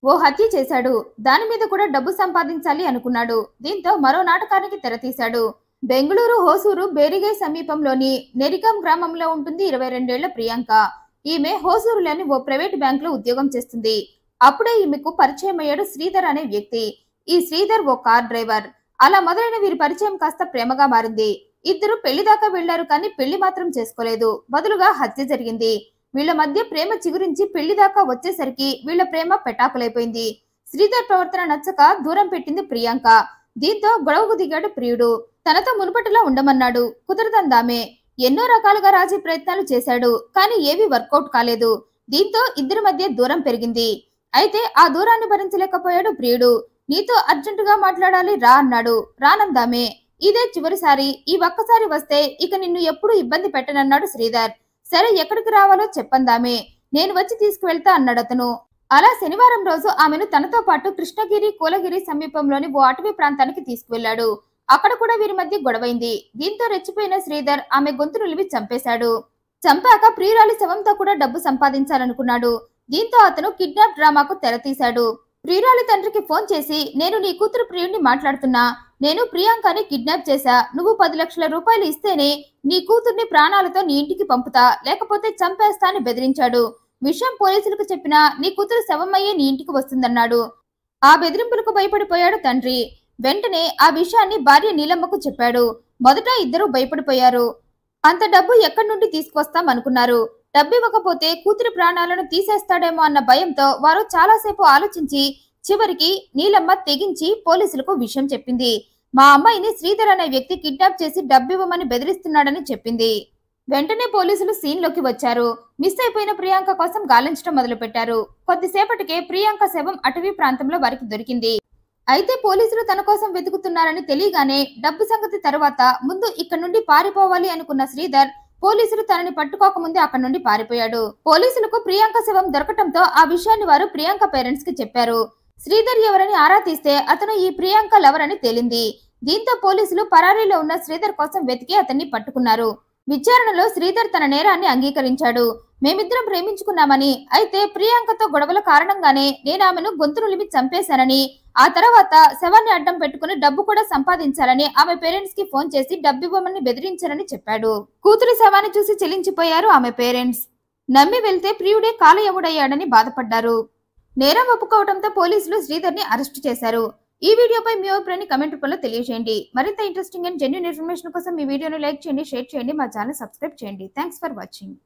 ఓ హత్య చేశాడు. దాని మీద కూడా డబ్బు సంపాదించాలి అనుకున్నాడు. దీంతో మరో నాటకానికి తెరతీశాడు. బెంగళూరు హోసూరు బేరిగై సమీపంలోని నెరికం గ్రామంలో ఉంటుంది 22 ఏళ్ల ప్రియాంక. ఈమె హోసూరులోని ఓ ప్రైవేట్ బ్యాంకులో ఉద్యోగం చేస్తుంది. అప్పుడే ఈమెకు పరిచయమయ్యాడు శ్రీధర్ అనే వ్యక్తి. ఈ శ్రీధర్ ఓ కార్ డ్రైవర్. అలా మొదలైన వీరి పరిచయం కాస్త ప్రేమగా మారింది. ఇద్దరు పెళ్లి దాకా వెళ్లారు, కానీ పెళ్లి మాత్రం చేసుకోలేదు. బదులుగా హత్య జరిగింది. వీళ్ల మధ్య ప్రేమ చిగురించి పెళ్లి దాకా వచ్చేసరికి వీళ్ల ప్రేమ పెటాకులైపోయింది. శ్రీధర్ ప్రవర్తన నచ్చక దూరం పెట్టింది ప్రియాంక. దీంతో గొడవకు దిగాడు ప్రియుడు. తనతో మునుపటిలా ఉండమన్నాడు. కుదరదందామే. ఎన్నో రకాలుగా రాజీ ప్రయత్నాలు చేశాడు, కానీ ఏవీ వర్కౌట్ కాలేదు. దీంతో ఇద్దరి మధ్య దూరం పెరిగింది. అయితే ఆ దూరాన్ని భరించలేకపోయాడు ప్రియుడు. నీతో అర్జెంటుగా మాట్లాడాలి రా అన్నాడు. రానందామే. ఇదే చివరిసారి, ఈ ఒక్కసారి వస్తే ఇక నిన్ను ఎప్పుడు ఇబ్బంది పెట్టనన్నాడు శ్రీధర్. సరే, ఎక్కడికి రావాలో చెప్పందామే, నేను వచ్చి తీసుకువెళ్తా అన్నాడతను. అలా శనివారం రోజు ఆమెను తనతో పాటు కృష్ణగిరి కూలగిరి సమీపంలోని ఓ అటవీ ప్రాంతానికి తీసుకువెళ్లాడు. అక్కడ కూడా వీరి మధ్య గొడవైంది. దీంతో రెచ్చిపోయిన శ్రీధర్ ఆమె గొంతు నిలివి చంపేశాడు. చంపాక ప్రియురాలి శవంతో కూడా డబ్బు సంపాదించాలనుకున్నాడు. దీంతో అతను కిడ్నాప్ డ్రామాకు తెరతీశాడు. ప్రియురాలి తండ్రికి ఫోన్ చేసి, నేను నీ కూతురు ప్రియుడిని మాట్లాడుతున్నా. నేను ప్రియాంకని కిడ్నాప్ చేశా. నువ్వు 10 లక్షల రూపాయలు ఇస్తేనే నీ కూతుర్ని ప్రాణాలతో నీ ఇంటికి పంపుతా, లేకపోతే చంపేస్తా అని బెదిరించాడు. విషయం పోలీసులకు చెప్పినా నీ కూతురు శవమయ్యే నీ ఇంటికి వస్తుందన్నాడు. ఆ బెదిరింపులకు భయపడిపోయాడు తండ్రి. వెంటనే ఆ విషయాన్ని భార్య నీలమ్మకు చెప్పాడు. మొదట ఇద్దరు భయపడిపోయారు. అంత డబ్బు ఎక్కడి నుండి తీసుకొస్తాం అనుకున్నారు. డబ్బు ఇవ్వకపోతే కూతురి ప్రాణాలను తీసేస్తాడేమో అన్న భయంతో వారు చాలాసేపు ఆలోచించి చివరికి నీలమ్మ తెగించి పోలీసులకు విషయం చెప్పింది. మా అమ్మాయిని శ్రీధర్ అనే వ్యక్తి కిడ్నాప్ చేసి డబ్బు ఇవ్వమని బెదిరిస్తున్నాడని చెప్పింది. వెంటనే పోలీసులు సీన్ లోకి వచ్చారు. మిస్ అయిపోయిన ప్రియాంక కోసం గాలించడం మొదలుపెట్టారు. కొద్దిసేపటికే ప్రియాంక శవం అటవీ ప్రాంతంలో వారికి దొరికింది. అయితే పోలీసులు తన కోసం వెతుకుతున్నారని తెలియగానే డబ్బు సంగతి తరువాత, ముందు ఇక్కడ నుండి పారిపోవాలి అనుకున్న శ్రీధర్ పోలీసులు తనని పట్టుకోకముందే అక్కడి నుండి పారిపోయాడు. పోలీసులకు ప్రియాంక శవం దొరకటంతో ఆ విషయాన్ని వారు ప్రియాంక పేరెంట్స్ కి చెప్పారు. శ్రీధర్ ఎవరని ఆరా తీస్తే అతను ఈ ప్రియాంక లవర్ అని తేలింది. దీంతో పోలీసులు పరారీలో ఉన్న శ్రీధర్ కోసం వెతికి అతన్ని పట్టుకున్నారు. విచారణలో శ్రీధర్ తన నేరాన్ని అంగీకరించాడు. మేమిద్దరం ప్రేమించుకున్నామని, అయితే ప్రియాంకతో గొడవల కారణంగానే నేను ఆమెను గొంతు నులిమి చంపేశానని, ఆ తర్వాత శవాన్ని అడ్డం పెట్టుకుని డబ్బు కూడా సంపాదించాలని ఆమె పేరెంట్స్ కి ఫోన్ చేసి డబ్బు ఇవ్వమని బెదిరించారని చెప్పాడు. కూతురి శవాన్ని చూసి చెలించిపోయారు ఆమె పేరెంట్స్. నమ్మి వెళ్తే ప్రియుడే కాలయముడయ్యాడని బాధపడ్డారు. నేరం ఒప్పుకోవడంతో పోలీసులు శ్రీధర్ ని అరెస్ట్ చేశారు. ఈ వీడియోపై మీ అభిప్రాయాన్ని కమెంట్ రూపంలో తెలియజేయండి. మరింత ఇంట్రెస్టింగ్ అండ్ జెన్యూన్ ఇన్ఫర్మేషన్ కోసం ఈ వీడియోను లైక్ చేయండి, షేర్ చేయండి, మా ఛానల్ సబ్స్క్రైబ్ చేయండి. Thanks for watching.